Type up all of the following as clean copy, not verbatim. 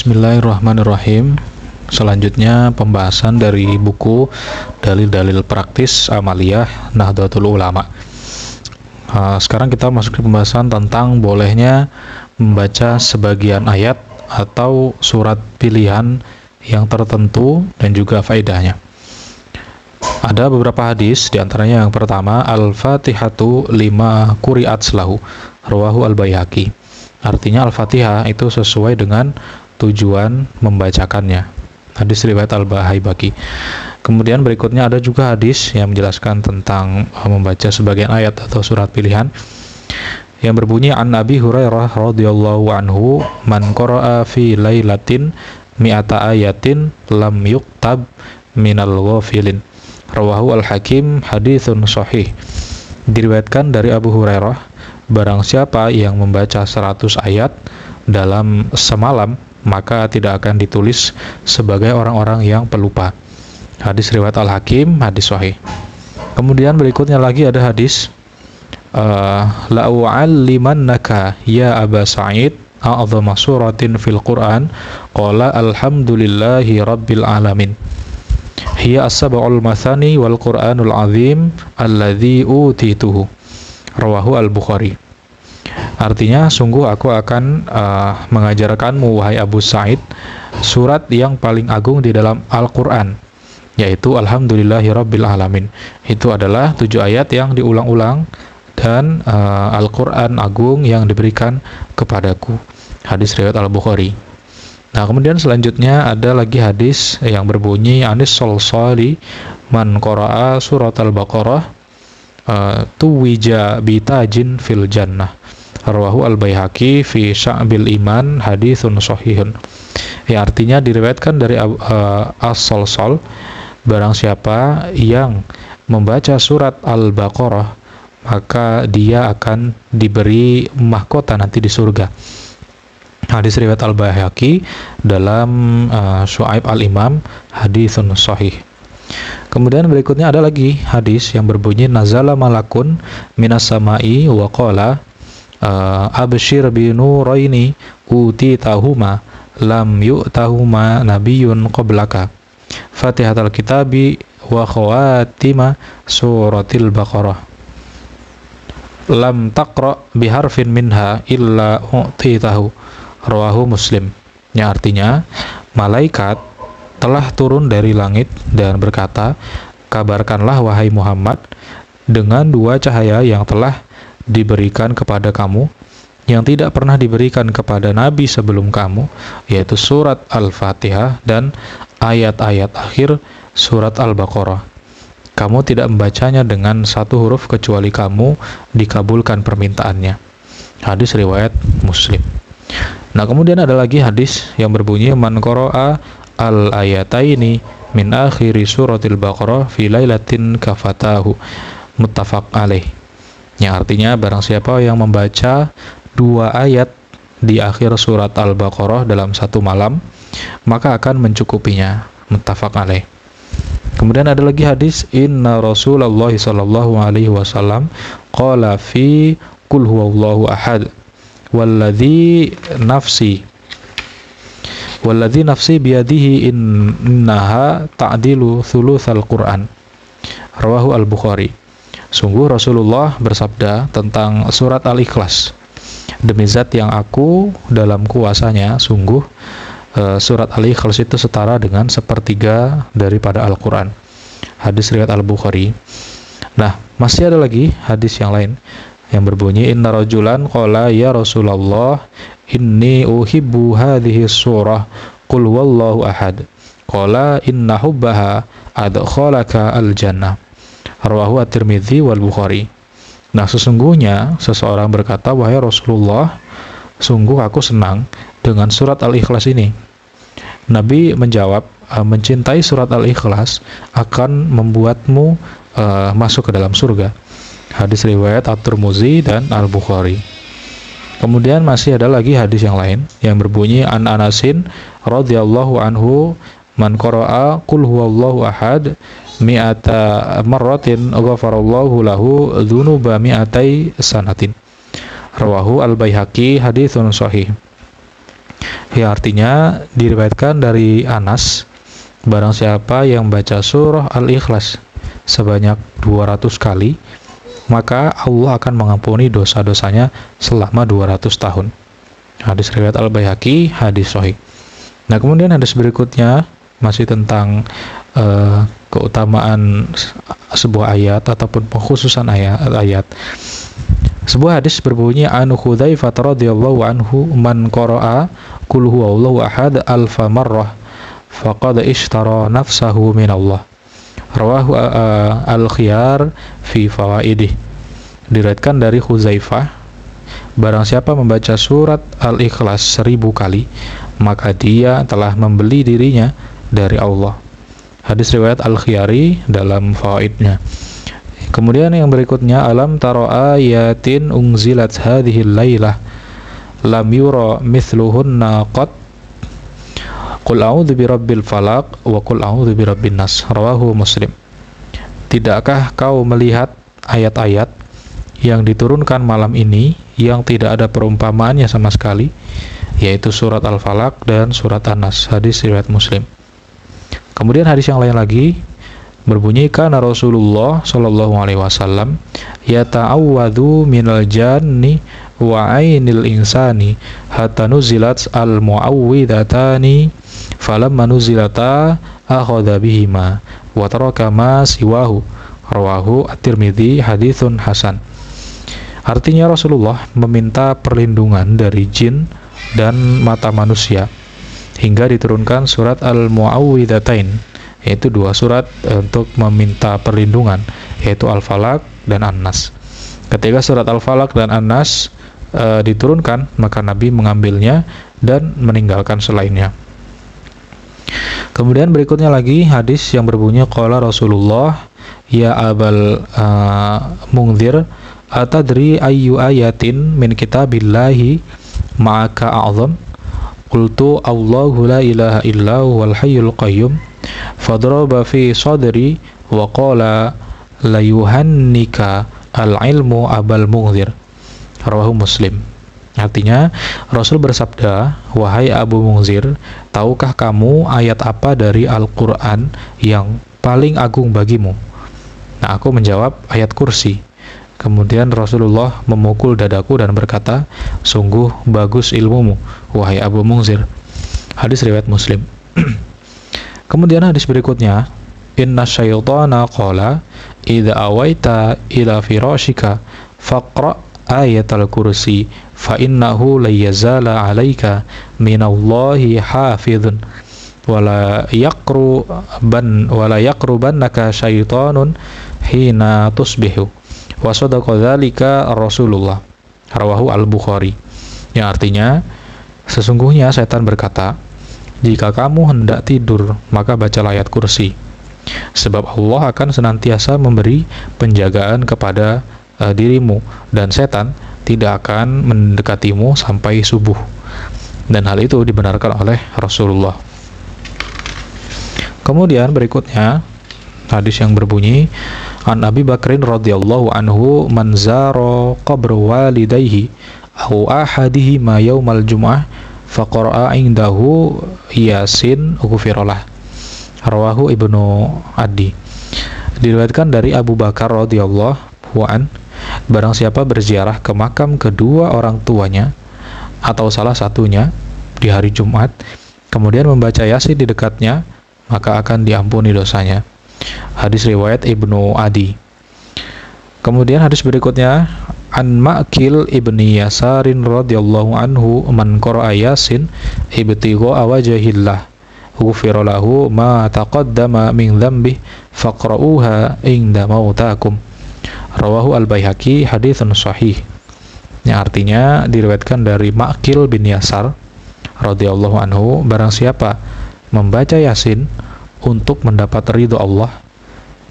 Bismillahirrahmanirrahim. Selanjutnya pembahasan dari buku Dalil-dalil praktis amaliyah Nahdlatul Ulama. Sekarang kita masuk ke pembahasan tentang bolehnya membaca sebagian ayat atau surat pilihan yang tertentu dan juga faedahnya. Ada beberapa hadis, diantaranya yang pertama, Al-Fatihatu lima quri'at lahu, rawahu Al-Baihaqi. Artinya Al-Fatihah itu sesuai dengan tujuan membacakannya. Hadis riwayat Al-Baihaqi. Kemudian berikutnya ada juga hadis yang menjelaskan tentang membaca sebagian ayat atau surat pilihan yang berbunyi an Abi Hurairah radhiyallahu anhu, man qara'a fi lailatin mi'ata ayatin lam yuktab minal ghafilin. Rawahu Al-Hakim, haditsun sahih. Diriwayatkan dari Abu Hurairah, barang siapa yang membaca 100 ayat dalam semalam, maka tidak akan ditulis sebagai orang-orang yang pelupa. Hadis riwayat Al-Hakim, hadis sahih. Kemudian berikutnya lagi ada hadis la'u'allimannaka ya Aba Sa'id a'zama suratin fil Qur'an qala alhamdulillahi rabbil alamin hiya as-sab'ul mathani wal Qur'anul azim alladzi utituhu. Rawahu Al-Bukhari. Artinya, sungguh aku akan mengajarkanmu, wahai Abu Sa'id, surat yang paling agung di dalam Al-Quran, yaitu Alhamdulillahi Rabbil Alamin. Itu adalah 7 ayat yang diulang-ulang dan Al-Quran agung yang diberikan kepadaku. Hadis riwayat Al-Bukhari. Nah, kemudian selanjutnya ada lagi hadis yang berbunyi Anis Solsali man qara'a surat Al-Baqarah tuwija bitajin fil jannah. Rawahu Al-Baihaqi fi Sya'bil Iman, haditsun sahihun. Ya, artinya diriwayatkan dari As-Solsal, barang siapa yang membaca surat Al-Baqarah, maka dia akan diberi mahkota nanti di surga. Hadis riwayat Al-Baihaqi dalam Syu'aib Al-Imam, haditsun sahih. Kemudian berikutnya ada lagi hadis yang berbunyi nazala malakun minas sama'i wa qala abshir bi nuraini utitahuma lam yu'tahuma nabiyyun qablaka fatihatul kitabi wa khawatima suratil baqarah lam taqra biharfin minha illa u'titahu. Rawahu Muslim. Yang artinya, malaikat telah turun dari langit dan berkata, kabarkanlah wahai Muhammad dengan 2 cahaya yang telah diberikan kepada kamu yang tidak pernah diberikan kepada nabi sebelum kamu, yaitu surat Al-Fatihah dan ayat-ayat akhir surat Al-Baqarah. Kamu tidak membacanya dengan 1 huruf kecuali kamu dikabulkan permintaannya. Hadis riwayat Muslim. Nah, kemudian ada lagi hadis yang berbunyi man qara'a al-ayataini min akhiri suratil Baqarah fi lailatin kafatahu. Muttafaq alaih. Yang artinya, barang siapa yang membaca 2 ayat di akhir surat Al-Baqarah dalam 1 malam, maka akan mencukupinya. Muttafaq alaih. Kemudian ada lagi hadis inna Rasulullah sallallahu alaihi wasallam qala fi qul huwallahu ahad walladzi nafsi biyadihi innaha ta'dilu thulutsal Qur'an. Rawahu Al-Bukhari. Sungguh Rasulullah bersabda tentang surat Al-Ikhlas, demi zat yang aku dalam kuasanya, sungguh surat Al-Ikhlas itu setara dengan 1/3 daripada Al-Quran. Hadis riwayat Al-Bukhari. Nah, masih ada lagi hadis yang lain yang berbunyi inna rajulan qala ya Rasulullah inni uhibbu hadhihi surah qul huwallahu ahad qala inna hubbaha adkhalaka al-jannah. Rawahu At-Tirmidzi wal Bukhari. Nah, sesungguhnya seseorang berkata, wahai Rasulullah, sungguh aku senang dengan surat Al-Ikhlas ini. Nabi menjawab, mencintai surat Al-Ikhlas akan membuatmu masuk ke dalam surga. Hadis riwayat At-Tirmidzi dan Al-Bukhari. Kemudian masih ada lagi hadis yang lain yang berbunyi an Anasin radhiyallahu anhu man qara'a qul huwallahu ahad mi'ata marratin ghafarallahu lahu dzunuba mi'atai sanatin. Rawahu Al-Baihaqi, haditsun sahih. Ya, artinya diriwayatkan dari Anas, barang siapa yang baca surah Al-Ikhlas sebanyak 200 kali, maka Allah akan mengampuni dosa-dosanya selama 200 tahun. Hadis riwayat Al-Baihaqi, hadis sahih. Nah, kemudian hadis berikutnya masih tentang keutamaan sebuah ayat ataupun pengkhususan ayat. Sebuah hadis berbunyi, an Hudzaifah radhiyallahu anhu, man qara'a qul huwallahu ahad alfa marrah faqad ishtara nafsahu min Allah. Rawahu al-Khiyar fi fawaidih. Diriwayatkan dari Hudzaifah, barang siapa membaca surat Al-Ikhlas 1000 kali, maka dia telah membeli dirinya dari Allah. Hadis riwayat Al-Khiyari dalam fawaidnya. Kemudian yang berikutnya, alam taro ayatin unzilat hadhil lailah lam yura mithluhunna qat qul a'udzu birabbil falaq wa qul a'udzu birabbin nas. Rawahu Muslim. Tidakkah kau melihat ayat-ayat yang diturunkan malam ini yang tidak ada perumpamaannya sama sekali, yaitu surat Al-Falaq dan surat An-Nas. Hadis riwayat Muslim. Kemudian hadis yang lain lagi berbunyi, kana Rasulullah sallallahu alaihi wasallam yata'awwadhu minal janni wa ainil insani hatta nuzilat al-mu'awwidhatani falamma nuzilata akhadha bihima wa taraka ma siwahu. Rawahu At-Tirmidzi, haditsun hasan. Artinya Rasulullah meminta perlindungan dari jin dan mata manusia hingga diturunkan surat Al-Mu'awwidhatain, yaitu 2 surat untuk meminta perlindungan, yaitu Al-Falaq dan An-Nas. Ketika surat Al-Falaq dan An-Nas diturunkan, maka Nabi mengambilnya dan meninggalkan selainnya. Kemudian berikutnya lagi hadis yang berbunyi, qala Rasulullah ya Abal Munzir atadri ayyu ayatin min kitabillahi ma'aka a'zam qultu Allahu la ilaha illa huwal hayyul qayyum fadraba fi sadri wa qala la yuhannika al-ilmu Abal Munzir. Rawahu Muslim. Artinya Rasul bersabda, wahai Abu Munzir, tahukah kamu ayat apa dari Al-Quran yang paling agung bagimu? Nah, aku menjawab, ayat kursi. Kemudian Rasulullah memukul dadaku dan berkata, sungguh bagus ilmumu, wahai Abu Munzir. Hadis riwayat Muslim. Kemudian hadis berikutnya, inna syaitana qala idza awaita ila firashika faqra ayatal kursi fa innahu la yazala 'alaika minallahi hafizun wala yaqrubannaka syaitanun hina tusbihu wa sadaqa dzalika Rasulullah. Rawahu Al-Bukhari. Yang artinya, sesungguhnya setan berkata, jika kamu hendak tidur, maka bacalah ayat kursi, sebab Allah akan senantiasa memberi penjagaan kepada dirimu, dan setan tidak akan mendekatimu sampai subuh. Dan hal itu dibenarkan oleh Rasulullah. Kemudian berikutnya hadis yang berbunyi, an Abi Bakrin radhiyallahu anhu man zara qabr walidayhi aw ahadihima yaumal jum'ah faqara'a indahu yasin ghufiralah. Rawahu Ibnu Adi. Diriwayatkan dari Abu Bakar radhiyallahu an, barang siapa berziarah ke makam kedua orang tuanya atau salah satunya di hari Jumat, kemudian membaca Yasin di dekatnya, maka akan diampuni dosanya. Hadis riwayat Ibnu Adi. Kemudian hadis berikutnya, an Ma'qil ibni Yasarin radhiyallahu anhu man qara'a Yasin ibtigha'a wajhillah ghufira lahu ma taqaddama min dhanbi faqra'uha inda mautakum. Rawahu Al-Baihaqi, haditsun sahih. Yang artinya diriwayatkan dari Ma'qil bin Yasar radhiyallahu anhu, barang siapa membaca Yasin untuk mendapat ridho Allah,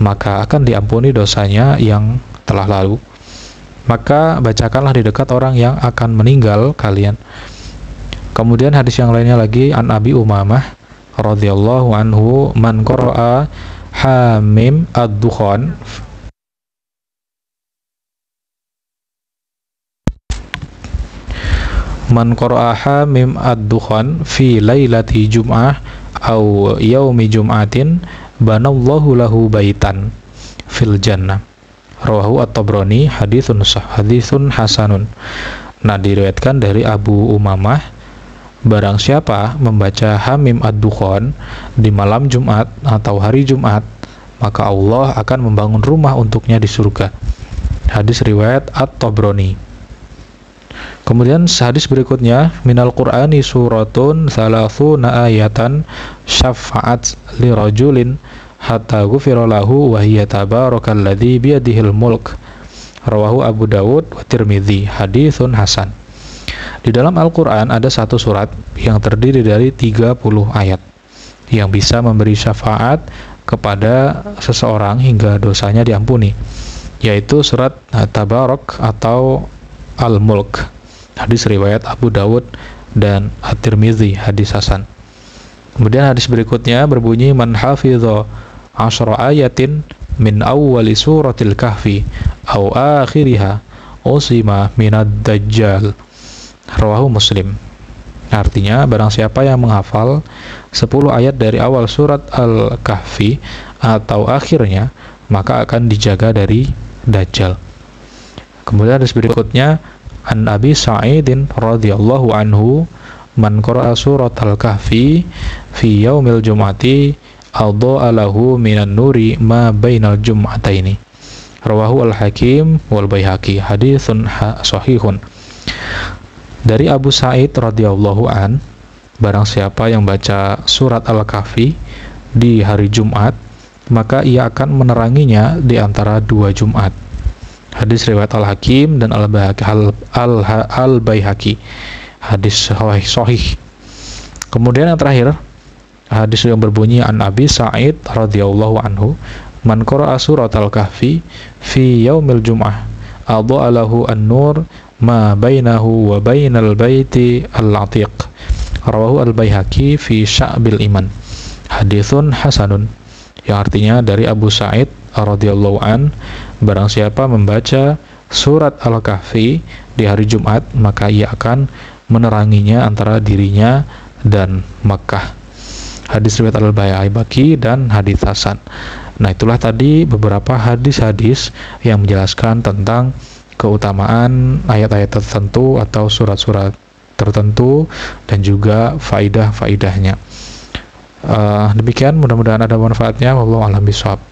maka akan diampuni dosanya yang telah lalu. Maka bacakanlah di dekat orang yang akan meninggal kalian. Kemudian hadis yang lainnya lagi, an Abi Umamah radhiyallahu anhu man qara'a Hamim ad-Dukhan Man qara'aha mim ad-dukhan fi lailati jum'ah au yaumi jum'atin banallahu lahu baitan fil jannah. Rawahu at-Tabrani, haditsun hasanun. Nah, diriwayatkan dari Abu Umamah, barang siapa membaca Hamim ad-Dukhan di malam Jumat atau hari Jumat, maka Allah akan membangun rumah untuknya di surga. Hadis riwayat At-Tabrani. Kemudian hadis berikutnya, minal Qur'ani suratun thalathuna ayatan syafa'at li rajulin hatta ghufira lahu wa hiya tabarakalladzi biyadihil mulk. Rawahu Abu Dawud wa Tirmidzi, haditsun hasan. Di dalam Al-Qur'an ada satu surat yang terdiri dari 30 ayat yang bisa memberi syafaat kepada seseorang hingga dosanya diampuni, yaitu surat Tabarak atau Al-Mulk. Hadis riwayat Abu Dawud dan At-Tirmidzi, hadis hasan. Kemudian hadis berikutnya berbunyi, man hafidha 10 ayatin min awwali suratil kahfi au akhiriha usima minad dajjal. Rawahu Muslim. Artinya, barang siapa yang menghafal 10 ayat dari awal surat Al-Kahfi atau akhirnya, maka akan dijaga dari Dajjal. Kemudian hadis berikutnya, an Abi Sa'idin radhiyallahu anhu, man qara'a surat Al-Kahfi fi yaumil jum'ati adha'a lahu minan nuri ma bainal jum'ataini. Rawahu Al-Hakim wal Baihaqi, haditsun sahihun. Dari Abu Sa'id radhiyallahu an, barang siapa yang baca surat Al-Kahfi di hari Jumat, maka ia akan meneranginya di antara 2 Jumat. Hadis riwayat Al-Hakim dan Al-Baihaqi, hadis sahih. Kemudian yang terakhir, hadis yang berbunyi an Abi Sa'id radhiyallahu anhu, man qara'a surat Al-Kahfi fi yaumil jum'ah adha'a lahu an-nur ma bainahu wa bainal baiti al-atiq. Rawahu Al-Baihaqi fi Sya'bil Iman, haditsun hasanun. Yang artinya dari Abu Sa'id radhiyallahu an, barang siapa membaca surat Al-Kahfi di hari Jumat, maka ia akan meneranginya antara dirinya dan Makkah. Hadis riwayat Al-Baihaqi dan hadis hasan. Nah, itulah tadi beberapa hadis-hadis yang menjelaskan tentang keutamaan ayat-ayat tertentu atau surat-surat tertentu dan juga faidah-faidahnya. Demikian, mudah-mudahan ada manfaatnya. Wallahu a'lam bishawab.